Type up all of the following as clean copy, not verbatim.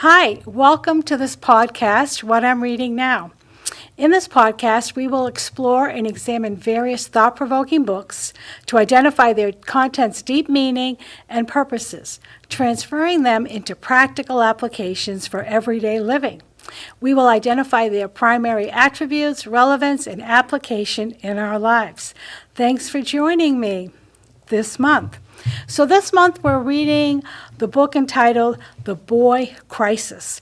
Hi, welcome to this podcast, What I'm Reading Now. In this podcast, we will explore and examine various thought-provoking books to identify their content's deep meaning and purposes, transferring them into practical applications for everyday living. We will identify their primary attributes, relevance, and application in our lives. Thanks for joining me this month. So this month we're reading the book entitled The Boy Crisis: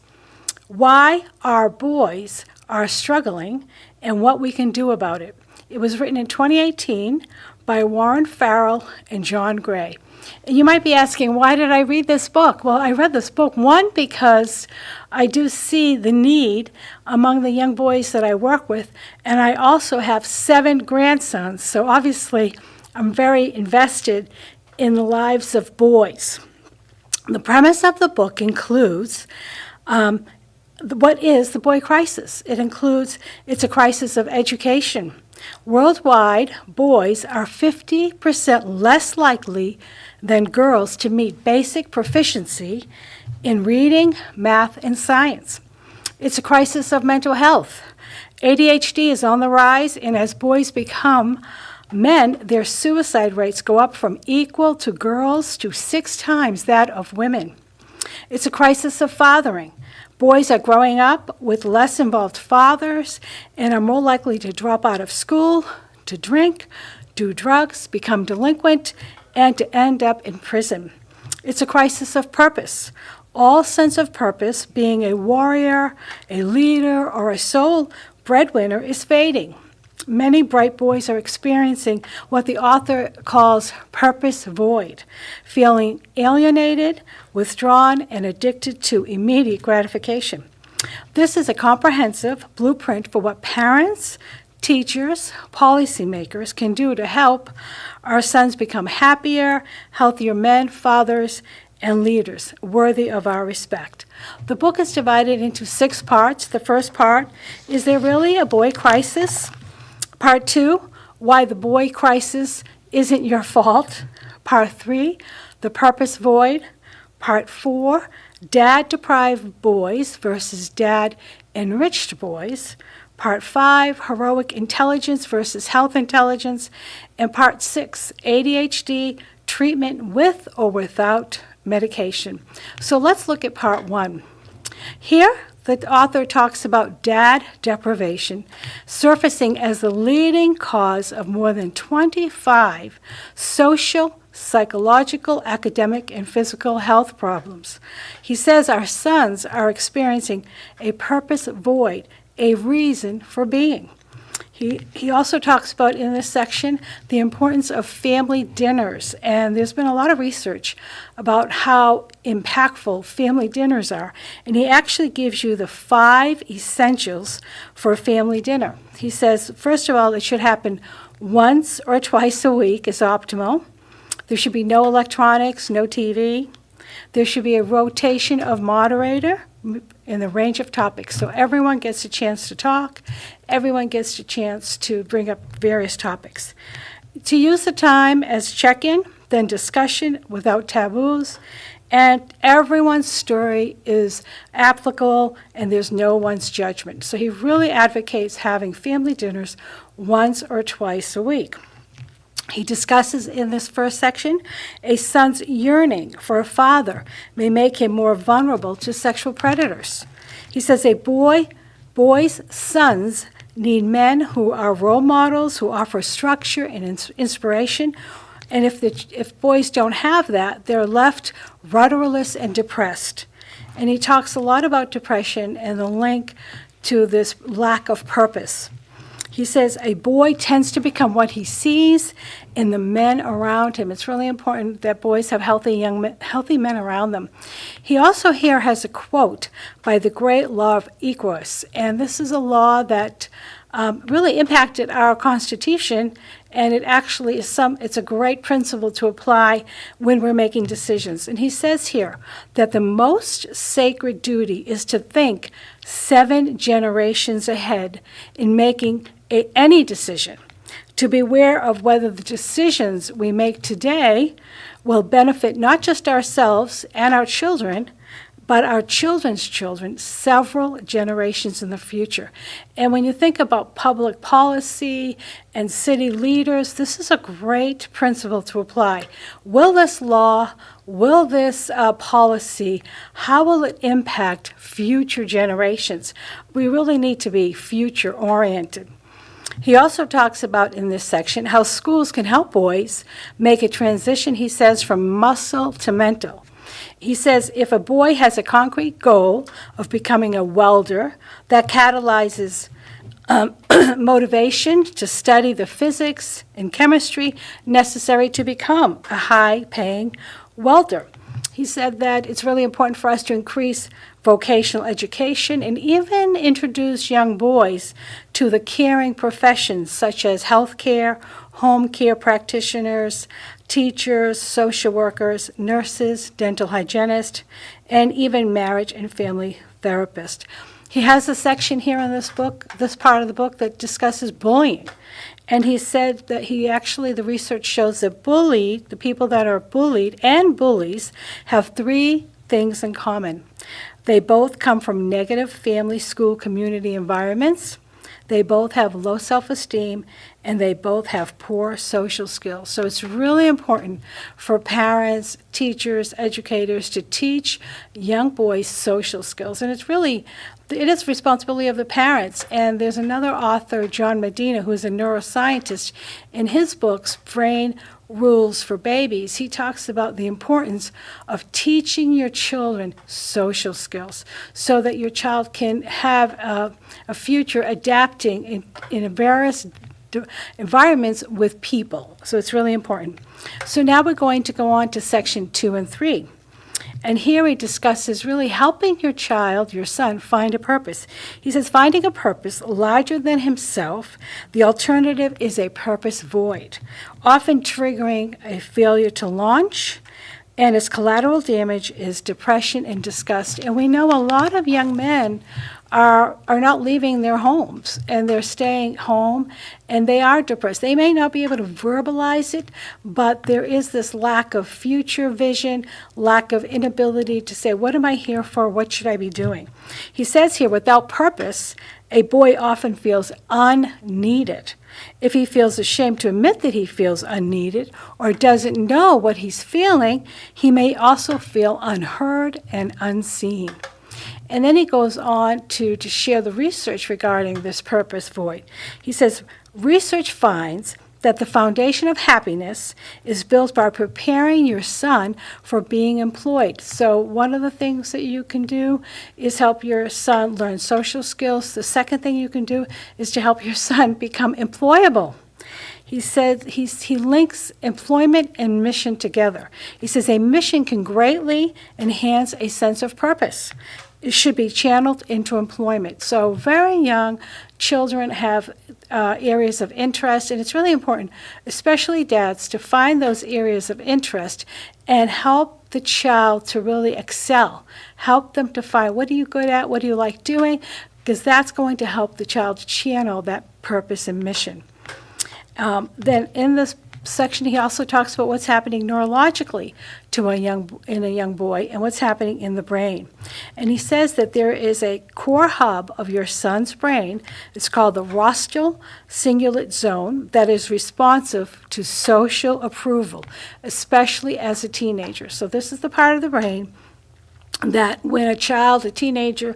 Why Our Boys Are Struggling and What We Can Do About It. It was written in 2018 by Warren Farrell and John Gray. And you might be asking, why did I read this book? Well, I read this book, one, because I do see the need among the young boys that I work with, and I also have 7 grandsons, so obviously I'm very invested in the lives of boys. The premise of the book includes what is the boy crisis. It's a crisis of education. Worldwide, boys are 50% less likely than girls to meet basic proficiency in reading, math, and science. It's a crisis of mental health. ADHD is on the rise, and as boys become men, their suicide rates go up from equal to girls to 6 times that of women. It's a crisis of fathering. Boys are growing up with less involved fathers and are more likely to drop out of school, to drink, do drugs, become delinquent, and to end up in prison. It's a crisis of purpose. All sense of purpose, being a warrior, a leader, or a sole breadwinner, is fading. Many bright boys are experiencing what the author calls purpose void, feeling alienated, withdrawn, and addicted to immediate gratification. This is a comprehensive blueprint for what parents, teachers, policymakers can do to help our sons become happier, healthier men, fathers, and leaders worthy of our respect. The book is divided into 6 parts. The first part, is there really a boy crisis? Part 2, why the boy crisis isn't your fault. Part 3, the purpose void. Part 4, dad-deprived boys versus dad-enriched boys. Part 5, heroic intelligence versus health intelligence. And Part 6, ADHD treatment with or without medication. So let's look at Part 1. Here, the author talks about dad deprivation surfacing as the leading cause of more than 25 social, psychological, academic, and physical health problems. He says our sons are experiencing a purpose void, a reason for being. He also talks about in this section the importance of family dinners, and there's been a lot of research about how impactful family dinners are, and he actually gives you the 5 essentials for a family dinner. He says, first of all, it should happen once or twice a week is optimal. There should be no electronics, no TV. There should be a rotation of moderator in the range of topics. So everyone gets a chance to talk. Everyone gets a chance to bring up various topics. To use the time as check-in, then discussion without taboos, and everyone's story is applicable and there's no one's judgment. So he really advocates having family dinners once or twice a week. He discusses in this first section, a son's yearning for a father may make him more vulnerable to sexual predators. He says boys' sons need men who are role models, who offer structure and inspiration. And if boys don't have that, they're left rudderless and depressed. And he talks a lot about depression and the link to this lack of purpose. He says a boy tends to become what he sees in the men around him. It's really important that boys have healthy men around them. He also here has a quote by the great law of equus, and this is a law that really impacted our Constitution, and it actually is it's a great principle to apply when we're making decisions. And he says here that the most sacred duty is to think 7 generations ahead in making any decision, to be aware of whether the decisions we make today will benefit not just ourselves and our children, but our children's children several generations in the future. And when you think about public policy and city leaders, this is a great principle to apply. Will this law, will this policy, how will it impact future generations? We really need to be future-oriented. He also talks about in this section how schools can help boys make a transition, he says, from muscle to mental. He says if a boy has a concrete goal of becoming a welder, that catalyzes motivation to study the physics and chemistry necessary to become a high-paying welder. He said that it's really important for us to increase vocational education and even introduce young boys to the caring professions such as healthcare, home care practitioners, teachers, social workers, nurses, dental hygienists, and even marriage and family therapists. He has a section here in this book, this part of the book, that discusses bullying. And he said that the research shows that the people that are bullied and bullies have three things in common. They both come from negative family, school, community environments. They both have low self-esteem, and they both have poor social skills. So it's really important for parents, teachers, educators to teach young boys social skills. And it is responsibility of the parents. And there's another author, John Medina, who is a neuroscientist. In his books, Brain Rules for Babies, he talks about the importance of teaching your children social skills so that your child can have a future adapting in various environments with people. So it's really important. So now we're going to go on to section 2 and 3. And here he discusses really helping your child, your son, find a purpose. He says, finding a purpose larger than himself, the alternative is a purpose void, often triggering a failure to launch, and its collateral damage is depression and disgust. And we know a lot of young men are not leaving their homes, and they're staying home, and they are depressed. They may not be able to verbalize it, but there is this lack of future vision, lack of inability to say, what am I here for? What should I be doing? He says here, without purpose, a boy often feels unneeded. If he feels ashamed to admit that he feels unneeded or doesn't know what he's feeling, he may also feel unheard and unseen. And then he goes on to share the research regarding this purpose void. He says, research finds that the foundation of happiness is built by preparing your son for being employed. So one of the things that you can do is help your son learn social skills. The second thing you can do is to help your son become employable. He said he links employment and mission together. He says a mission can greatly enhance a sense of purpose. It should be channeled into employment. So very young children have areas of interest, and it's really important, especially dads, to find those areas of interest and help the child to really excel. Help them to find, what are you good at, what do you like doing, because that's going to help the child channel that purpose and mission. Then in this section, he also talks about what's happening neurologically in a young boy and what's happening in the brain. And he says that there is a core hub of your son's brain. It's called the rostral cingulate zone that is responsive to social approval, especially as a teenager. So this is the part of the brain that when a teenager,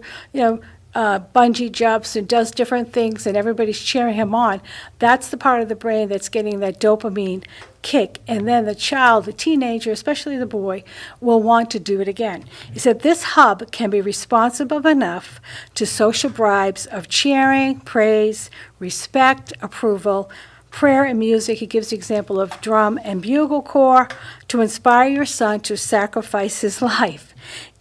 bungee jumps and does different things and everybody's cheering him on, that's the part of the brain that's getting that dopamine kick. And then the teenager, especially the boy, will want to do it again. He said this hub can be responsive enough to social bribes of cheering, praise, respect, approval, prayer and music. He gives the example of drum and bugle corps to inspire your son to sacrifice his life.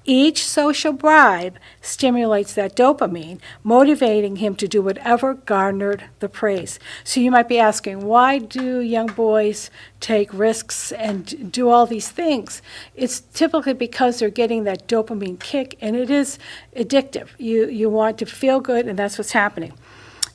Each social bribe stimulates that dopamine, motivating him to do whatever garnered the praise. So you might be asking, why do young boys take risks and do all these things? It's typically because they're getting that dopamine kick, and it is addictive. You want to feel good, and that's what's happening.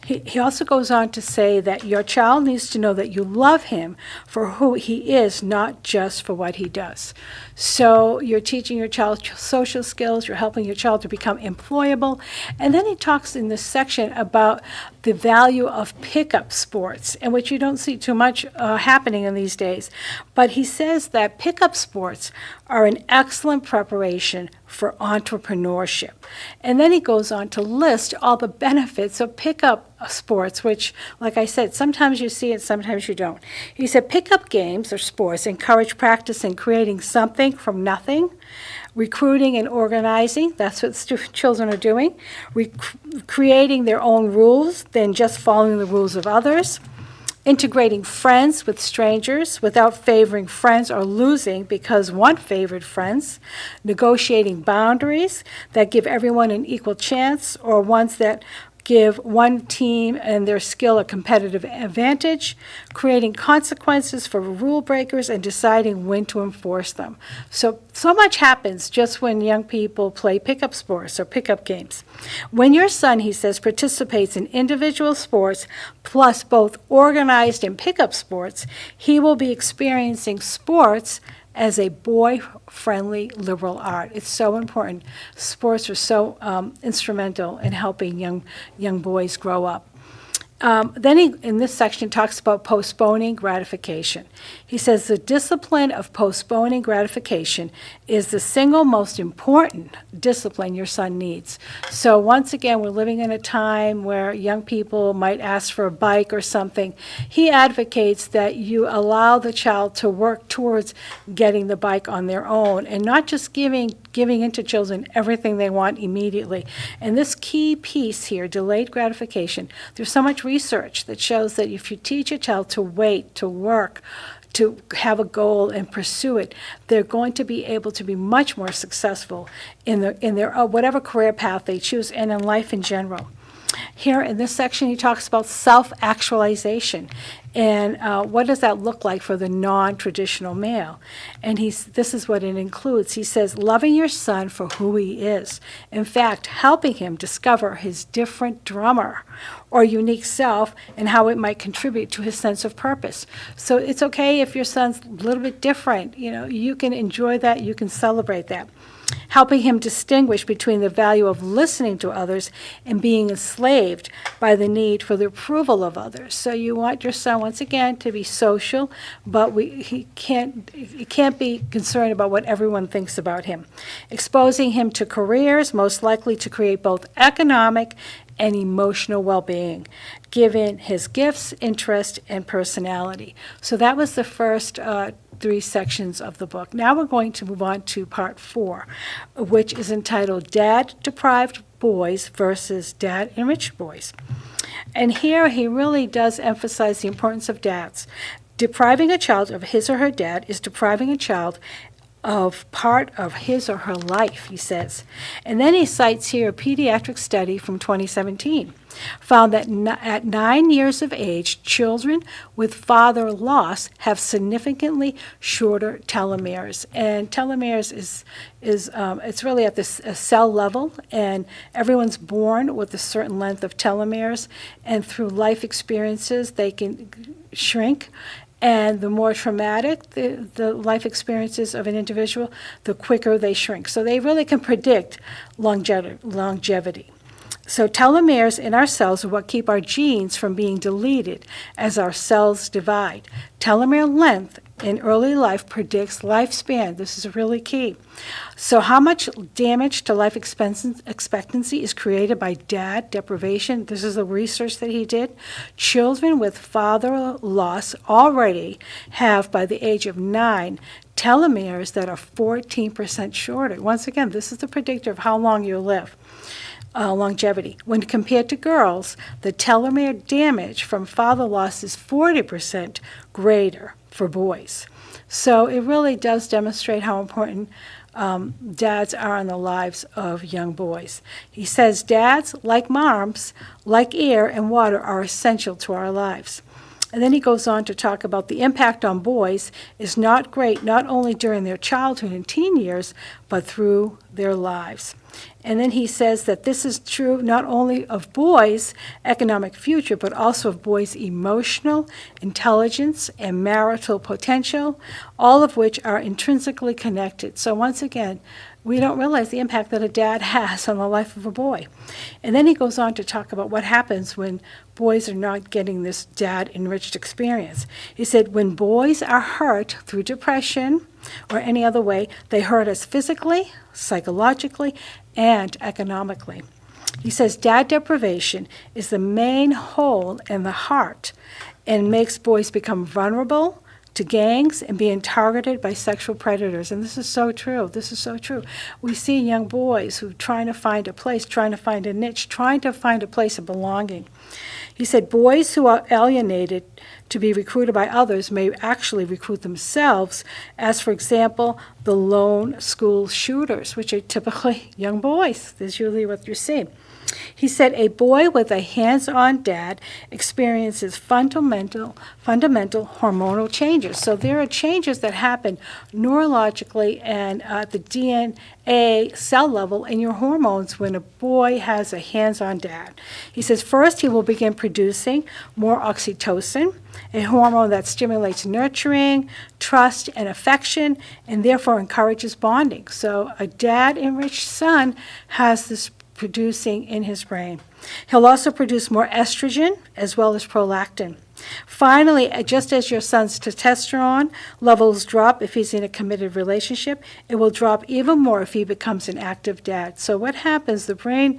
He also goes on to say that your child needs to know that you love him for who he is, not just for what he does. So you're teaching your child social skills, you're helping your child to become employable. And then he talks in this section about the value of pickup sports, and which you don't see too much happening in these days. But he says that pickup sports are an excellent preparation for entrepreneurship. And then he goes on to list all the benefits of pickup sports, which, like I said, sometimes you see it, sometimes you don't. He said pickup games or sports encourage practice in creating something from nothing, recruiting and organizing, that's what children are doing, creating their own rules than just following the rules of others, integrating friends with strangers without favoring friends or losing because one favored friends, negotiating boundaries that give everyone an equal chance or ones that give one team and their skill a competitive advantage, creating consequences for rule breakers, and deciding when to enforce them. So much happens just when young people play pickup sports or pickup games. When your son, he says, participates in individual sports plus both organized and pickup sports, he will be experiencing sports as a boy-friendly liberal art. It's so important. Sports are so instrumental in helping young boys grow up. Then he, in this section, talks about postponing gratification. He says the discipline of postponing gratification is the single most important discipline your son needs. So once again, we're living in a time where young people might ask for a bike or something. He advocates that you allow the child to work towards getting the bike on their own and not just giving into children everything they want immediately. And this key piece here, delayed gratification, there's so much research that shows that if you teach a child to wait, to work, to have a goal and pursue it, they're going to be able to be much more successful in their whatever career path they choose and in life in general. Here in this section, he talks about self-actualization and what does that look like for the non-traditional male. And this is what it includes. He says, loving your son for who he is. In fact, helping him discover his different drummer or unique self and how it might contribute to his sense of purpose. So it's okay if your son's a little bit different. You can enjoy that, you can celebrate that. Helping him distinguish between the value of listening to others and being enslaved by the need for the approval of others. So you want your son, once again, to be social, but he can't be concerned about what everyone thinks about him. Exposing him to careers most likely to create both economic and emotional well-being, given his gifts, interest, and personality. So that was the first 3 sections of the book. Now we're going to move on to part 4, which is entitled Dad-Deprived Boys versus Dad-Enriched Boys. And here he really does emphasize the importance of dads. Depriving a child of his or her dad is depriving a child of part of his or her life, he says. And then he cites here a pediatric study from 2017, found that at 9 years of age, children with father loss have significantly shorter telomeres. And telomeres is it's really at the cell level, and everyone's born with a certain length of telomeres, and through life experiences, they can shrink. And the more traumatic the life experiences of an individual, the quicker they shrink. So they really can predict longevity. So telomeres in our cells are what keep our genes from being deleted as our cells divide. Telomere length in early life predicts lifespan. This is really key. So how much damage to life expectancy is created by dad deprivation? This is the research that he did. Children with father loss already have, by the age of 9, telomeres that are 14% shorter. Once again, this is the predictor of how long you'll live. Longevity. When compared to girls, the telomere damage from father loss is 40% greater for boys. So it really does demonstrate how important dads are in the lives of young boys. He says dads, like moms, like air and water, are essential to our lives. And then he goes on to talk about the impact on boys is not great, not only during their childhood and teen years, but through their lives. And then he says that this is true not only of boys' economic future, but also of boys' emotional intelligence and marital potential, all of which are intrinsically connected. So once again, we don't realize the impact that a dad has on the life of a boy. And then he goes on to talk about what happens when boys are not getting this dad-enriched experience. He said, when boys are hurt through depression or any other way, they hurt us physically, psychologically, and economically. He says dad deprivation is the main hole in the heart and makes boys become vulnerable to gangs and being targeted by sexual predators. And this is so true. This is so true. We see young boys who are trying to find a place, trying to find a niche, trying to find a place of belonging. He said boys who are alienated to be recruited by others may actually recruit themselves, as, for example, the lone school shooters, which are typically young boys. That's usually what you see. He said a boy with a hands-on dad experiences fundamental hormonal changes. So there are changes that happen neurologically and at the DNA cell level in your hormones when a boy has a hands-on dad. He says first he will begin producing more oxytocin, a hormone that stimulates nurturing, trust, and affection, and therefore encourages bonding. So a dad-enriched son has this producing in his brain. He'll also produce more estrogen as well as prolactin. Finally, just as your son's testosterone levels drop if he's in a committed relationship, it will drop even more if he becomes an active dad. So what happens, the brain,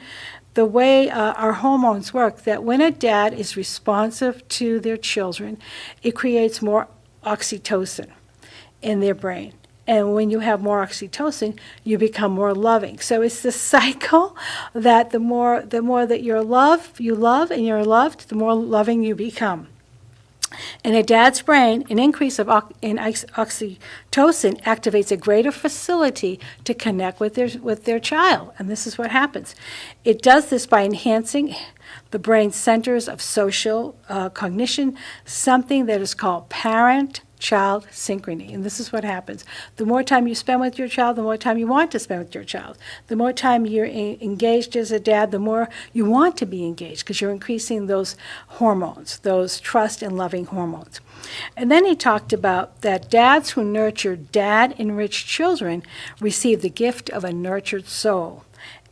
the way our hormones work, that when a dad is responsive to their children, it creates more oxytocin in their brain. And when you have more oxytocin, you become more loving. So it's the cycle that the more that you love and you're loved, the more loving you become. In a dad's brain, an increase in oxytocin activates a greater facility to connect with their child, and this is what happens. It does this by enhancing the brain's centers of social cognition, something that is called parent-child synchrony, and this is what happens. The more time you spend with your child, the more time you want to spend with your child. The more time you're engaged as a dad, the more you want to be engaged because you're increasing those hormones, those trust and loving hormones. And then he talked about that dads who nurture dad-enriched children receive the gift of a nurtured soul.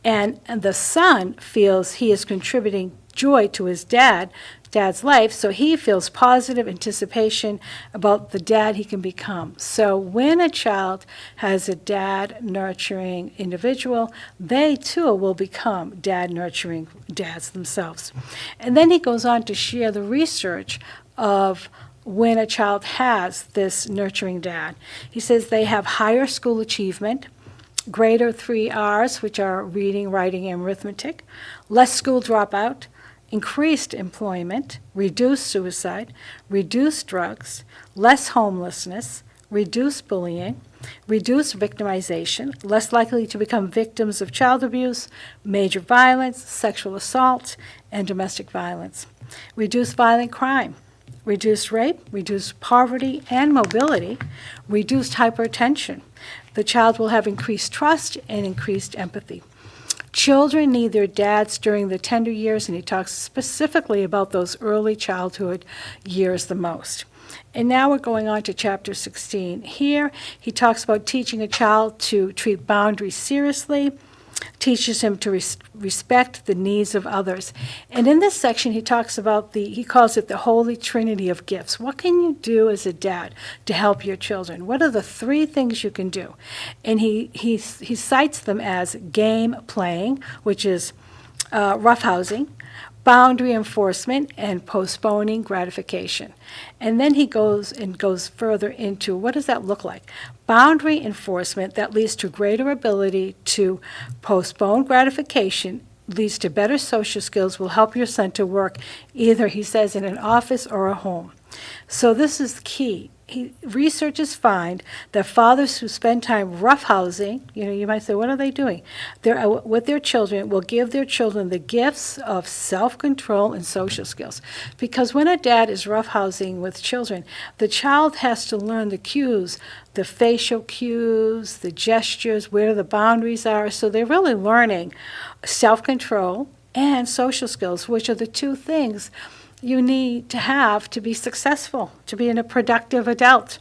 And the son feels he is contributing joy to his dad's life, so he feels positive anticipation about the dad he can become. So when a child has a dad-nurturing individual, they too will become dad-nurturing dads themselves. And then he goes on to share the research of when a child has this nurturing dad. He says they have higher school achievement, greater 3 R's, which are reading, writing, and arithmetic, less school dropout, increased employment, reduced suicide, reduced drugs, less homelessness, reduced bullying, reduced victimization, less likely to become victims of child abuse, major violence, sexual assault, and domestic violence, reduced violent crime, reduced rape, reduced poverty and mobility, reduced hypertension. The child will have increased trust and increased empathy. Children need their dads during the tender years, and he talks specifically about those early childhood years the most. And now we're going on to chapter 16. Here he talks about teaching a child to treat boundaries seriously, teaches him to respect the needs of others. And in this section, he talks about he calls it the Holy Trinity of gifts. What can you do as a dad to help your children? What are the 3 things you can do? And he cites them as game playing, which is roughhousing, boundary enforcement, and postponing gratification. And then he goes further into what does that look like? Boundary enforcement that leads to greater ability to postpone gratification, leads to better social skills, will help your son to work either, he says, in an office or a home. So this is key. researchers find that fathers who spend time roughhousing, you might say, what are they doing? They're with their children, will give their children the gifts of self-control and social skills. Because when a dad is roughhousing with children, the child has to learn the cues, the facial cues, the gestures, where the boundaries are. So they're really learning self-control and social skills, which are the two things you need to have to be successful, to be a productive adult.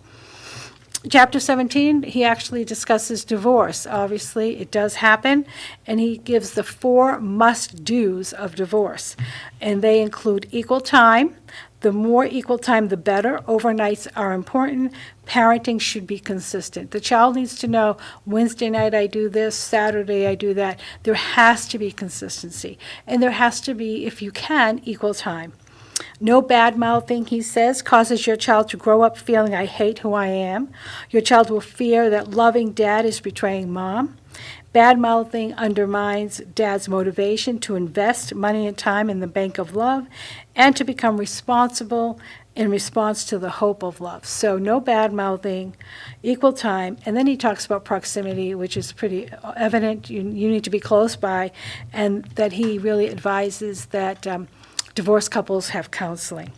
Chapter 17, he actually discusses divorce. Obviously, it does happen, and he gives the 4 must-dos of divorce. And they include equal time. The more equal time, the better. Overnights are important. Parenting should be consistent. The child needs to know Wednesday night I do this, Saturday I do that. There has to be consistency. And there has to be, if you can, equal time. No bad-mouthing, he says, causes your child to grow up feeling I hate who I am. Your child will fear that loving dad is betraying mom. Bad-mouthing undermines dad's motivation to invest money and time in the bank of love and to become responsible in response to the hope of love. So no bad-mouthing, equal time. And then he talks about proximity, which is pretty evident. You need to be close by, and that he really advises that divorced couples have counseling.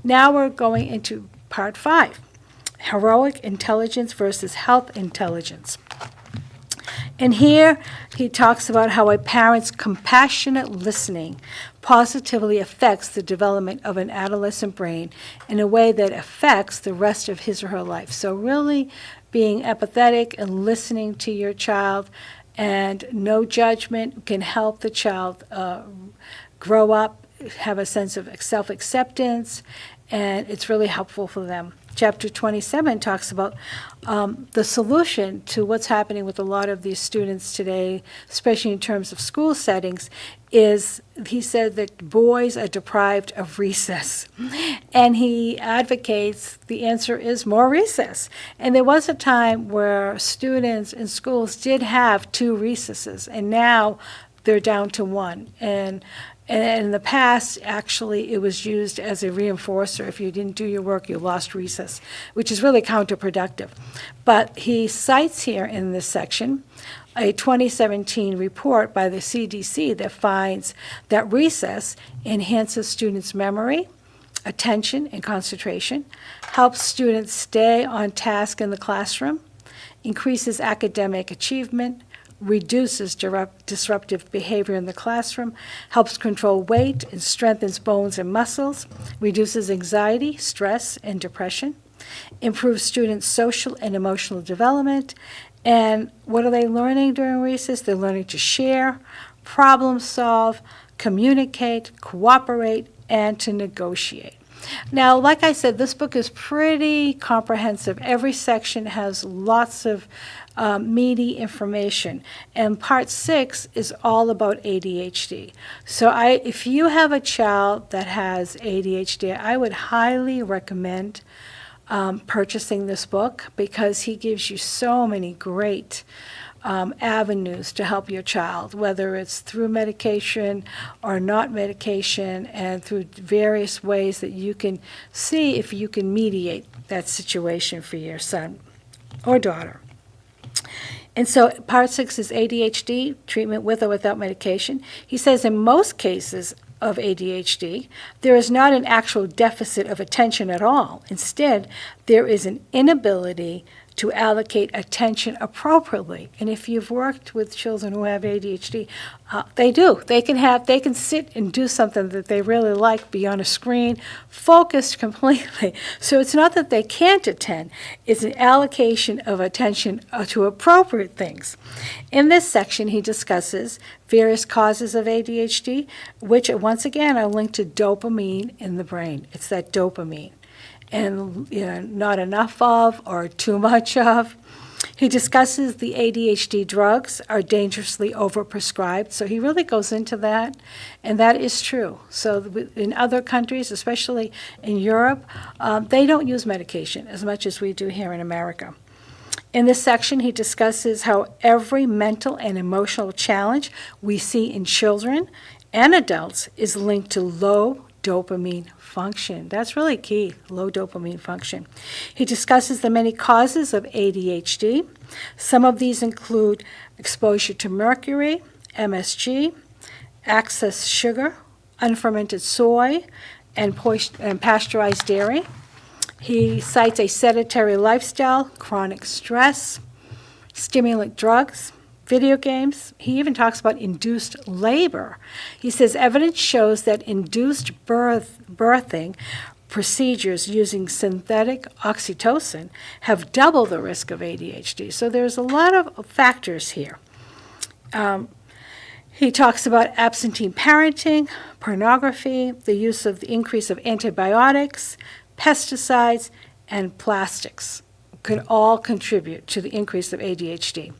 Now we're going into part 5, heroic intelligence versus health intelligence. And here he talks about how a parent's compassionate listening positively affects the development of an adolescent brain in a way that affects the rest of his or her life. So really being empathetic and listening to your child and no judgment can help the child grow up, have a sense of self-acceptance, and it's really helpful for them. Chapter 27 talks about the solution to what's happening with a lot of these students today, especially in terms of school settings, is he said that boys are deprived of recess. And he advocates the answer is more recess. And there was a time where students in schools did have 2 recesses, and now they're down to 1. And in the past, actually, it was used as a reinforcer. If you didn't do your work, you lost recess, which is really counterproductive. But he cites here in this section a 2017 report by the CDC that finds that recess enhances students' memory, attention, and concentration, helps students stay on task in the classroom, increases academic achievement, reduces disruptive behavior in the classroom, helps control weight and strengthens bones and muscles, reduces anxiety, stress, and depression, improves students' social and emotional development. And what are they learning during recess? They're learning to share, problem solve, communicate, cooperate, and to negotiate. Now, like I said, this book is pretty comprehensive. Every section has lots of meaty information. And part 6 is all about ADHD. So if you have a child that has ADHD, I would highly recommend purchasing this book because he gives you so many great avenues to help your child, whether it's through medication or not medication, and through various ways that you can see if you can mediate that situation for your son or daughter. And so part 6 is ADHD, treatment with or without medication. He says in most cases of ADHD, there is not an actual deficit of attention at all. Instead, there is an inability to allocate attention appropriately. And if you've worked with children who have ADHD, they do. They can sit and do something that they really like, be on a screen, focused completely. So it's not that they can't attend, it's an allocation of attention to appropriate things. In this section, he discusses various causes of ADHD, which once again are linked to dopamine in the brain. It's that dopamine. And not enough of or too much of. He discusses the ADHD drugs are dangerously overprescribed, so he really goes into that, and that is true. So in other countries, especially in Europe, they don't use medication as much as we do here in America. In this section, he discusses how every mental and emotional challenge we see in children and adults is linked to low dopamine function. That's really key, low dopamine function. He discusses the many causes of ADHD. Some of these include exposure to mercury, MSG, excess sugar, unfermented soy, and pasteurized dairy. He cites a sedentary lifestyle, chronic stress, stimulant drugs, video games. He even talks about induced labor. He says evidence shows that induced birthing procedures using synthetic oxytocin have double the risk of ADHD. So there's a lot of factors here. He talks about absentee parenting, pornography, the increase of antibiotics, pesticides, and plastics could all contribute to the increase of ADHD.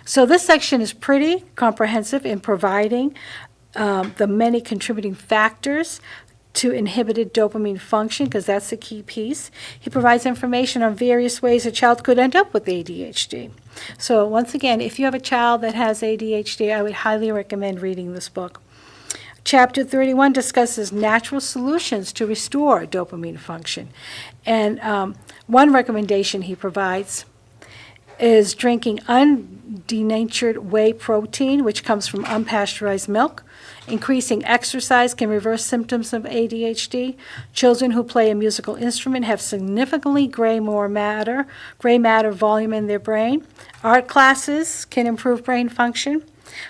So this section is pretty comprehensive in providing the many contributing factors to inhibited dopamine function, because that's the key piece. He provides information on various ways a child could end up with ADHD. So once again, if you have a child that has ADHD, I would highly recommend reading this book. Chapter 31 discusses natural solutions to restore dopamine function. And one recommendation he provides is drinking undenatured whey protein, which comes from unpasteurized milk. Increasing exercise can reverse symptoms of ADHD. Children who play a musical instrument have significantly gray matter volume in their brain. Art classes can improve brain function.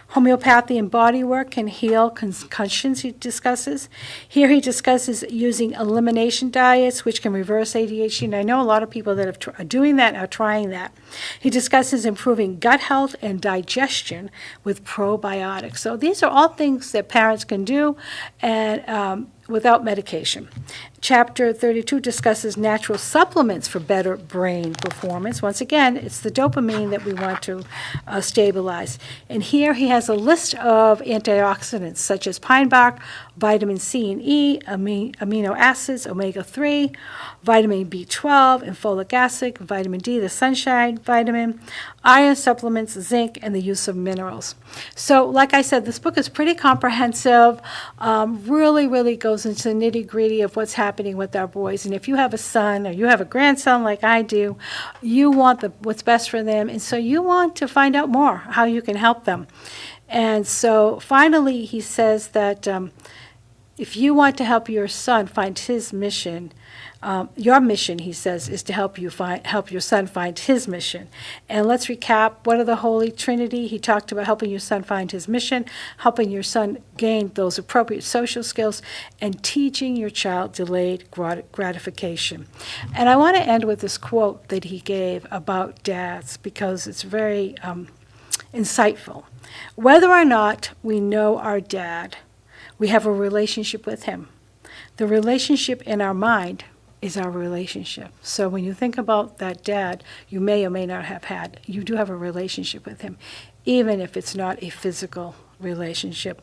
Homeopathy and body work can heal concussions, he discusses. Here he discusses using elimination diets, which can reverse ADHD, and I know a lot of people that are doing that and are trying that. He discusses improving gut health and digestion with probiotics. So these are all things that parents can do and without medication. Chapter 32 discusses natural supplements for better brain performance. Once again, it's the dopamine that we want to stabilize. And here he has a list of antioxidants such as pine bark, vitamin C and E, amino acids, omega-3, vitamin B12 and folic acid, vitamin D, the sunshine vitamin, iron supplements, zinc, and the use of minerals. So like I said, this book is pretty comprehensive, really goes into the nitty-gritty of what's happening with our boys. And if you have a son or you have a grandson like I do, you want what's best for them, and so you want to find out more how you can help them. And so finally he says that if you want to help your son find his mission, your mission, he says, is to help your son find his mission. And let's recap. What are the Holy Trinity? He talked about helping your son find his mission, helping your son gain those appropriate social skills, and teaching your child delayed gratification. And I want to end with this quote that he gave about dads, because it's very insightful. Whether or not we know our dad, we have a relationship with him. The relationship in our mind is our relationship. So when you think about that dad you may or may not have had, you do have a relationship with him, even if it's not a physical relationship.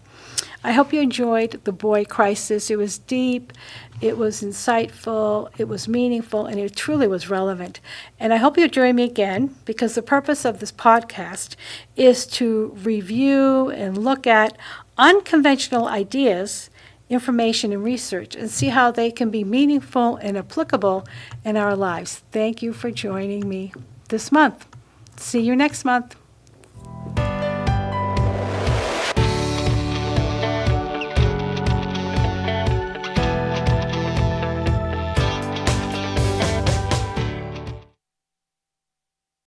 I hope you enjoyed The Boy Crisis. It was deep, it was insightful, it was meaningful, and it truly was relevant. And I hope you'll join me again, because the purpose of this podcast is to review and look at unconventional ideas, information, and research, and see how they can be meaningful and applicable in our lives. Thank you for joining me this month. See you next month.